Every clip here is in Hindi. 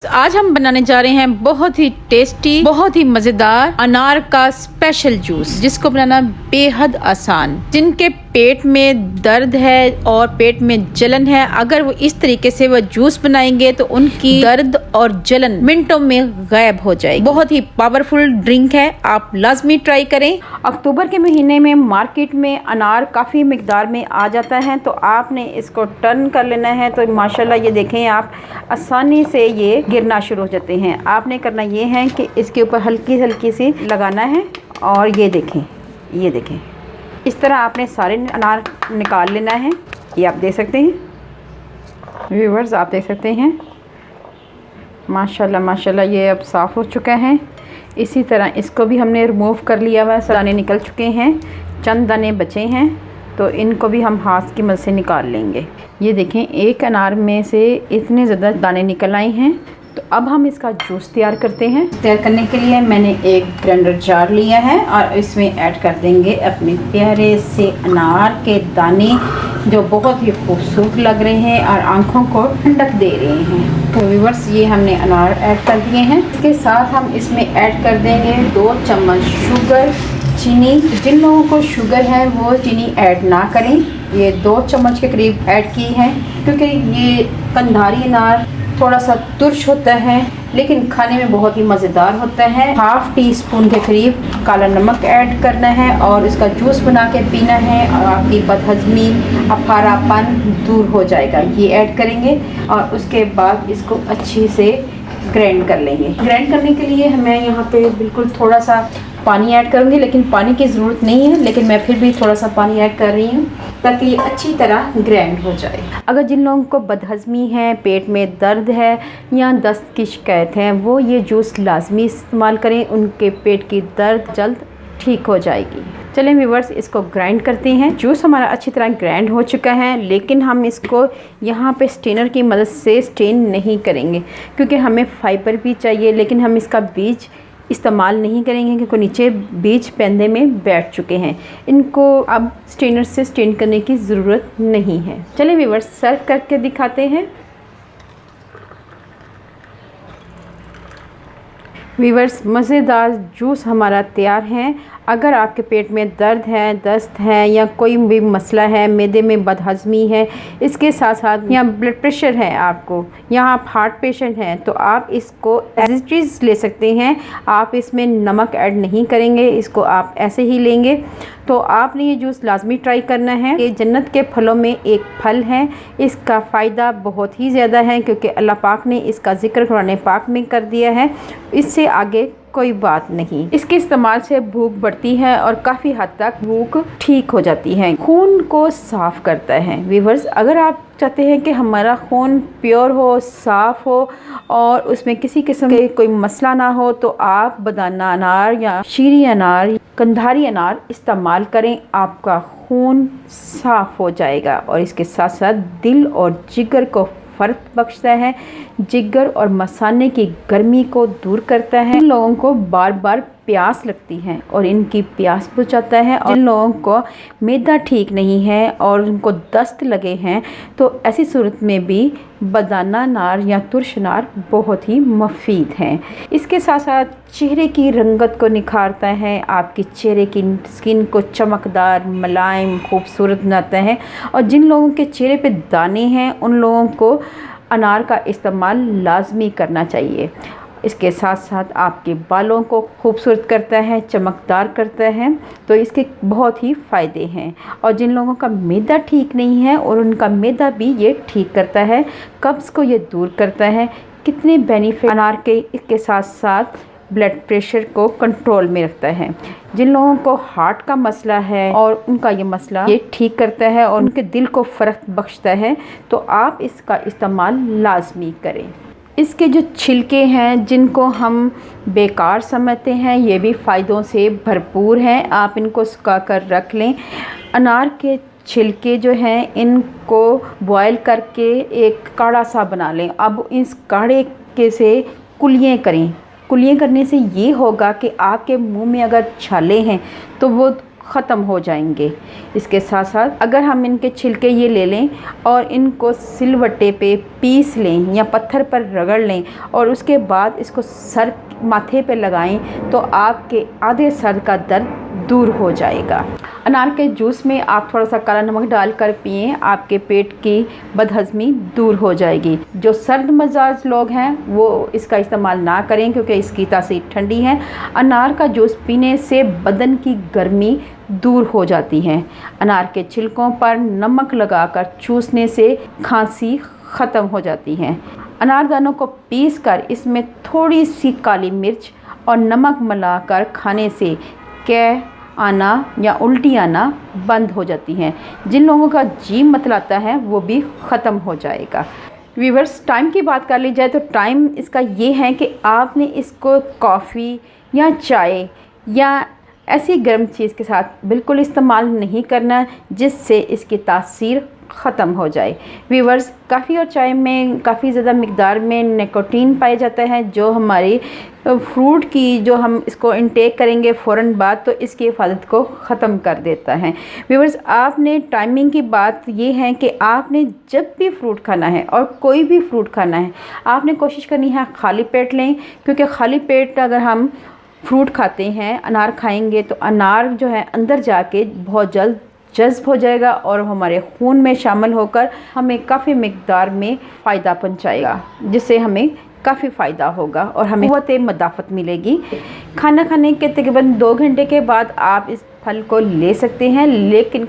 आज हम बनाने जा रहे हैं बहुत ही टेस्टी, बहुत ही मजेदार अनार का स्पेशल जूस, जिसको बनाना बेहद आसान। जिनके पेट में दर्द है और पेट में जलन है, अगर वो इस तरीके से वो जूस बनाएंगे तो उनकी दर्द और जलन मिनटों में गायब हो जाएगी। बहुत ही पावरफुल ड्रिंक है, आप लाजमी ट्राई करें। अक्टूबर के महीने में मार्केट में अनार काफ़ी मिकदार में आ जाता है, तो आपने इसको टर्न कर लेना है। तो माशाल्लाह ये देखें, आप आसानी से ये गिरना शुरू हो जाते हैं। आपने करना ये है कि इसके ऊपर हल्की हल्की सी लगाना है और ये देखें इस तरह आपने सारे अनार निकाल लेना है। ये आप देख सकते हैं व्यूअर्स, आप देख सकते हैं माशाल्लाह माशाल्लाह ये अब साफ़ हो चुका है। इसी तरह इसको भी हमने रिमूव कर लिया हुआ है, दाने निकल चुके हैं, चंद दाने बचे हैं, तो इनको भी हम हाथ की मदद से निकाल लेंगे। ये देखें, एक अनार में से इतने ज़्यादा दाने निकल आए हैं। तो अब हम इसका जूस तैयार करते हैं। तैयार करने के लिए मैंने एक ग्राइंडर जार लिया है और इसमें ऐड कर देंगे अपने प्यारे से अनार के दाने, जो बहुत ही खूबसूरत लग रहे हैं और आँखों को ठंडक दे रहे हैं। तो व्यूअर्स, ये हमने अनार ऐड कर दिए हैं। इसके साथ हम इसमें ऐड कर देंगे 2 चम्मच शुगर, चीनी। जिन लोगों को शुगर है वो चीनी ऐड ना करें। ये 2 चम्मच के करीब ऐड की है, क्योंकि ये कंधारी अनार थोड़ा सा तुर्श होता है लेकिन खाने में बहुत ही मज़ेदार होता है। हाफ टी स्पून के करीब काला नमक ऐड करना है और इसका जूस बना के पीना है और आपकी बदहज़मी, अफारापन दूर हो जाएगा। ये ऐड करेंगे और उसके बाद इसको अच्छी से ग्राइंड कर लेंगे। ग्राइंड करने के लिए मैं यहाँ पे बिल्कुल थोड़ा सा पानी ऐड करूँगी, लेकिन पानी की ज़रूरत नहीं है, लेकिन मैं फिर भी थोड़ा सा पानी ऐड कर रही हूँ ताकि ये अच्छी तरह ग्राइंड हो जाए। अगर जिन लोगों को बदहज़मी है, पेट में दर्द है या दस्त की शिकायत है, वो ये जूस लाजमी इस्तेमाल करें, उनके पेट की दर्द जल्द ठीक हो जाएगी। चलें व्यूअर्स, इसको ग्राइंड करते हैं। जूस हमारा अच्छी तरह ग्राइंड हो चुका है, लेकिन हम इसको यहाँ पे स्ट्रेनर की मदद से स्ट्रेन नहीं करेंगे, क्योंकि हमें फाइबर भी चाहिए, लेकिन हम इसका बीज इस्तेमाल नहीं करेंगे क्योंकि नीचे बीज पैंदे में बैठ चुके हैं। इनको अब स्ट्रेनर से स्ट्रेन करने की ज़रूरत नहीं है। चलिए व्यूअर्स, सर्व करके दिखाते हैं। व्यूअर्स, मज़ेदार जूस हमारा तैयार है। अगर आपके पेट में दर्द है, दस्त है या कोई भी मसला है, मैदे में बदहज़मी है, इसके साथ साथ या ब्लड प्रेशर है आपको, या आप हार्ट पेशेंट हैं, तो आप इसको एज इट इज़ ले सकते हैं। आप इसमें नमक ऐड नहीं करेंगे, इसको आप ऐसे ही लेंगे। तो आपने ये जूस लाजमी ट्राई करना है। ये जन्नत के फलों में एक फल है, इसका फ़ायदा बहुत ही ज़्यादा है, क्योंकि अल्लाह पाक ने इसका ज़िक्र कुरान पाक में कर दिया है। इससे आगे कोई बात नहीं। इसके इस्तेमाल से भूख बढ़ती है और काफ़ी हद तक भूख ठीक हो जाती है। खून को साफ़ करता है। व्यूअर्स, अगर आप चाहते हैं कि हमारा खून प्योर हो, साफ़ हो और उसमें किसी किस्म के कोई मसला ना हो, तो आप बदाना अनार या शीरी अनार, कंधारी अनार इस्तेमाल करें। आपका खून साफ़ हो जाएगा और इसके साथ साथ दिल और जिगर को फ़र्क बख्शता है, जिगर और मसाने की गर्मी को दूर करता है। इन लोगों को बार बार प्यास लगती है और इनकी प्यास बुझाता है। और जिन लोगों को मैदा ठीक नहीं है और उनको दस्त लगे हैं, तो ऐसी सूरत में भी बदाना अनार या तुर्श अनार बहुत ही मुफीद हैं। इसके साथ साथ चेहरे की रंगत को निखारता है, आपके चेहरे की स्किन को चमकदार, मुलायम, खूबसूरत बनाता है। और जिन लोगों के चेहरे पे दाने हैं, उन लोगों को अनार का इस्तेमाल लाजमी करना चाहिए। इसके साथ साथ आपके बालों को खूबसूरत करता है, चमकदार करता है, तो इसके बहुत ही फ़ायदे हैं। और जिन लोगों का मैदा ठीक नहीं है, और उनका मैदा भी ये ठीक करता है, कब्ज़ को ये दूर करता है। कितने बेनिफिट अनार के। इसके साथ साथ ब्लड प्रेशर को कंट्रोल में रखता है। जिन लोगों को हार्ट का मसला है और उनका ये मसला ये ठीक करता है और उनके दिल को फ़र्क बख्शता है, तो आप इसका इस्तेमाल लाजमी करें। इसके जो छिलके हैं, जिनको हम बेकार समझते हैं, ये भी फ़ायदों से भरपूर हैं। आप इनको सुखा कर रख लें। अनार के छिलके जो हैं, इनको बॉयल करके एक काढ़ा सा बना लें। अब इस काढ़े के से कुलियाँ करें। कुलियाँ करने से ये होगा कि आपके मुंह में अगर छाले हैं तो वो ख़त्म हो जाएंगे। इसके साथ साथ अगर हम इनके छिलके ये ले लें और इनको सिलवट्टे पे पीस लें या पत्थर पर रगड़ लें और उसके बाद इसको सर माथे पे लगाएं तो आपके आधे सर का दर्द दूर हो जाएगा। अनार के जूस में आप थोड़ा सा काला नमक डालकर पिएं, आपके पेट की बदहज़मी दूर हो जाएगी। जो सर्द मिजाज लोग हैं वो इसका इस्तेमाल ना करें क्योंकि इसकी तासीर ठंडी है। अनार का जूस पीने से बदन की गर्मी दूर हो जाती है। अनार के छिलकों पर नमक लगाकर चूसने से खांसी ख़त्म हो जाती है। अनारदानों को पीसकर इसमें थोड़ी सी काली मिर्च और नमक मिलाकर खाने से कै आना या उल्टी आना बंद हो जाती हैं। जिन लोगों का जी मतलाता है वो भी ख़त्म हो जाएगा। व्यूअर्स, टाइम की बात कर ली जाए तो टाइम इसका ये है कि आपने इसको कॉफ़ी या चाय या ऐसी गर्म चीज़ के साथ बिल्कुल इस्तेमाल नहीं करना जिससे इसकी तासीर ख़त्म हो जाए। व्यूअर्स, काफ़ी और चाय में काफ़ी ज़्यादा मिकदार में निकोटीन पाया जाता है जो हमारी फ्रूट की जो हम इसको इंटेक करेंगे फ़ौरन बाद तो इसकी हिफाजत को ख़त्म कर देता है। व्यूअर्स, आपने टाइमिंग की बात ये है कि आपने जब भी फ्रूट खाना है और कोई भी फ्रूट खाना है आपने कोशिश करनी है खाली पेट लें, क्योंकि खाली पेट अगर हम फ्रूट खाते हैं, अनार खाएंगे तो अनार जो है अंदर जाके बहुत जल्द जज़्ब हो जाएगा और हमारे खून में शामिल होकर हमें काफ़ी मिकदार में फ़ायदा पहुंचाएगा, जिससे हमें काफ़ी फ़ायदा होगा और हमें बहुत मदाफ़त मिलेगी। खाना खाने के तकरीबन 2 घंटे के बाद आप इस फल को ले सकते हैं, लेकिन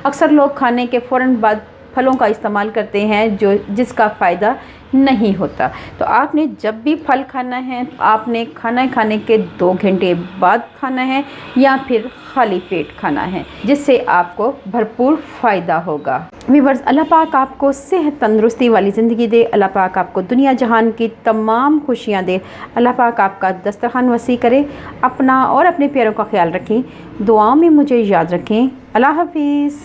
अक्सर लोग खाने के फ़ौरन बाद फलों का इस्तेमाल करते हैं जिसका फ़ायदा नहीं होता। तो आपने जब भी फल खाना है आपने खाना खाने के 2 घंटे बाद खाना है या फिर खाली पेट खाना है, जिससे आपको भरपूर फ़ायदा होगा। व्यूअर्स, अल्लाह पाक आपको सेहत तंदुरुस्ती वाली ज़िंदगी दे। अल्लाह पाक आपको दुनिया जहान की तमाम खुशियाँ दे। अल्लाह पाक आपका दस्तरखान वसी करे। अपना और अपने प्यारों का ख्याल रखें। दुआओं में मुझे याद रखें। अल्लाह हाफिज़।